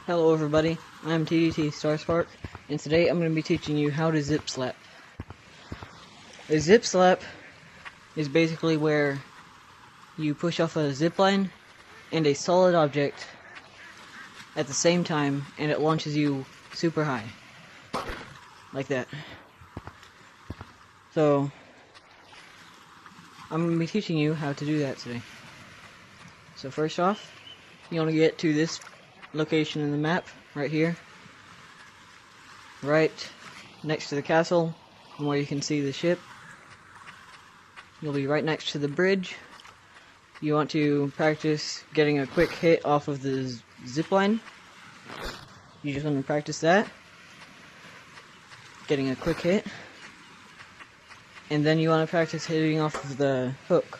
Hello everybody, I'm TDT Starspark, and today I'm going to be teaching you how to zip slap. A zip slap is basically where you push off a zip line and a solid object at the same time, and it launches you super high. Like that. So, I'm going to be teaching you how to do that today. So first off, you want to get to this location in the map, right here. Right next to the castle, where you can see the ship. You'll be right next to the bridge. You want to practice getting a quick hit off of the zip line. You just want to practice that. Getting a quick hit. And then you want to practice hitting off of the hook.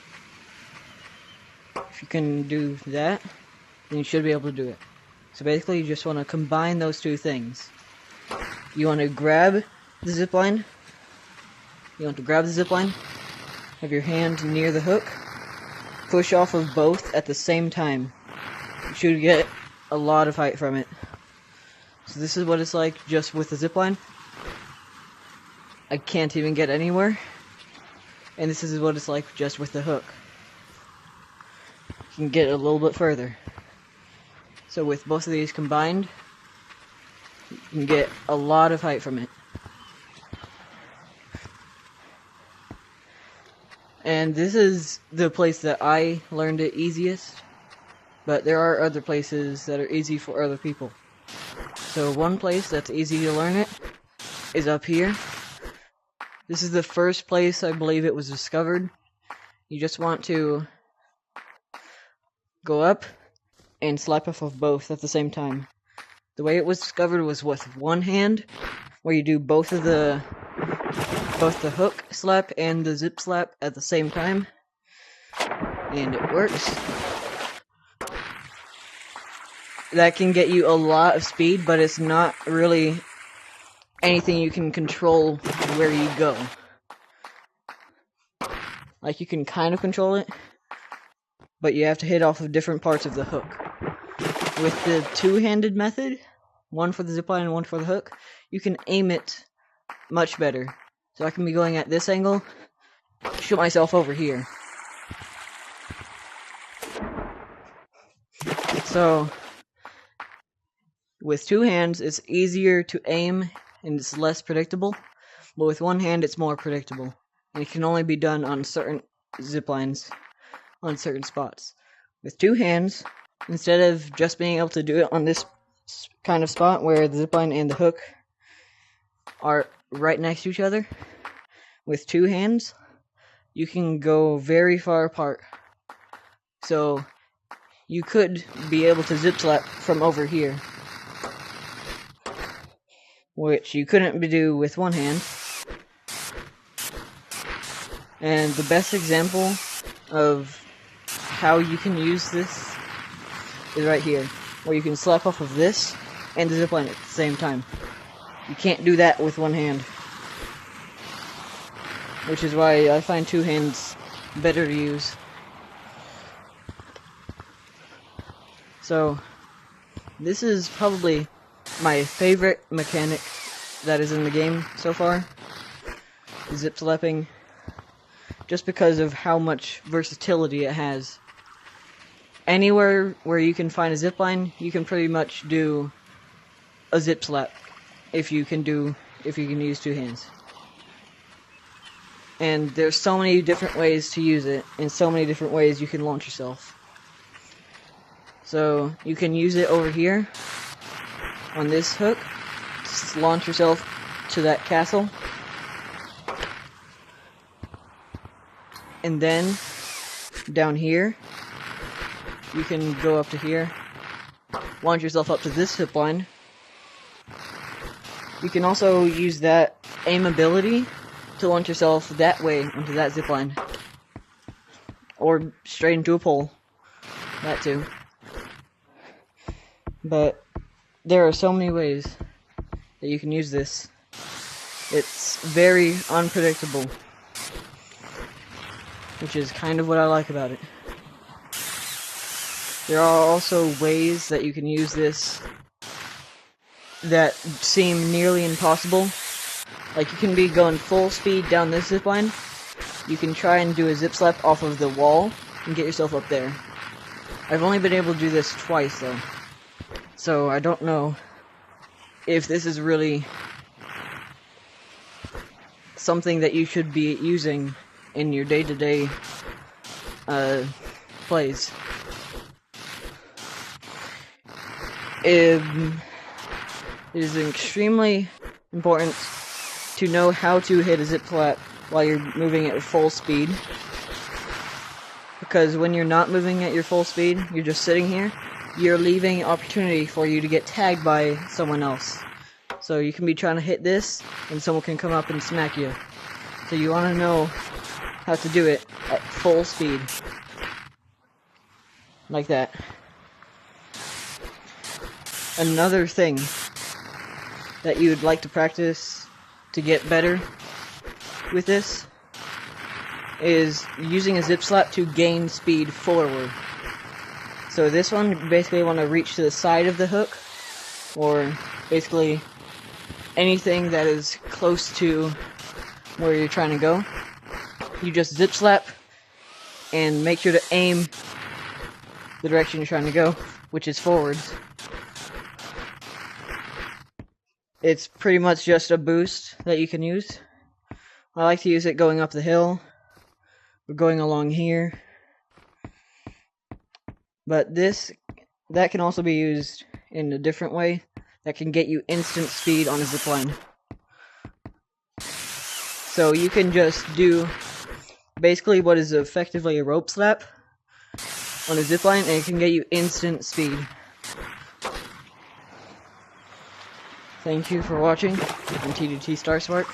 If you can do that, then you should be able to do it. So basically, you just want to combine those two things. You want to grab the zip line. Have your hand near the hook. Push off of both at the same time. You should get a lot of height from it. So this is what it's like just with the zip line. I can't even get anywhere. And this is what it's like just with the hook. You can get a little bit further. So with both of these combined, you can get a lot of height from it. And this is the place that I learned it easiest, but there are other places that are easy for other people. So one place that's easy to learn it is up here. This is the first place I believe it was discovered. You just want to go up and slap off of both at the same time. The way it was discovered was with one hand, where you do both the hook slap and the zip slap at the same time, and it works. That can get you a lot of speed, but it's not really anything you can control where you go. Like, you can kind of control it, but you have to hit off of different parts of the hook. With the two-handed method, one for the zipline and one for the hook, you can aim it much better. So I can be going at this angle, shoot myself over here. So, with two hands, it's easier to aim and it's less predictable, but with one hand, it's more predictable. And it can only be done on certain ziplines, on certain spots. With two hands, instead of just being able to do it on this kind of spot where the zipline and the hook are right next to each other, with two hands, you can go very far apart. So, you could be able to zip slap from over here, which you couldn't do with one hand. And the best example of how you can use this is right here, where you can slap off of this and the zipline at the same time. You can't do that with one hand, which is why I find two hands better to use. So, this is probably my favorite mechanic that is in the game so far, zip slapping, just because of how much versatility it has. Anywhere where you can find a zipline, you can pretty much do a zip slap if you can use two hands. And there's so many different ways to use it, and so many different ways you can launch yourself. So you can use it over here on this hook to launch yourself to that castle. And then down here, you can go up to here, launch yourself up to this zip line. You can also use that aim ability to launch yourself that way onto that zip line, or straight into a pole. That too. But there are so many ways that you can use this. It's very unpredictable, which is kind of what I like about it. There are also ways that you can use this that seem nearly impossible. Like, you can be going full speed down this zip line. You can try and do a zip slap off of the wall and get yourself up there. I've only been able to do this twice, though. So, I don't know if this is really something that you should be using in your day-to-day plays. It is extremely important to know how to hit a zip slap while you're moving at full speed. Because when you're not moving at your full speed, you're just sitting here, you're leaving opportunity for you to get tagged by someone else. So you can be trying to hit this, and someone can come up and smack you. So you want to know how to do it at full speed. Like that. Another thing that you would like to practice to get better with this is using a zip slap to gain speed forward. So this one, you basically want to reach to the side of the hook, or basically anything that is close to where you're trying to go. You just zip slap and make sure to aim the direction you're trying to go, which is forwards. It's pretty much just a boost that you can use. I like to use it going up the hill, or going along here. But that can also be used in a different way that can get you instant speed on a zipline. So you can just do basically what is effectively a rope slap on a zipline, and it can get you instant speed. Thank you for watching. I'm TDT Starspark.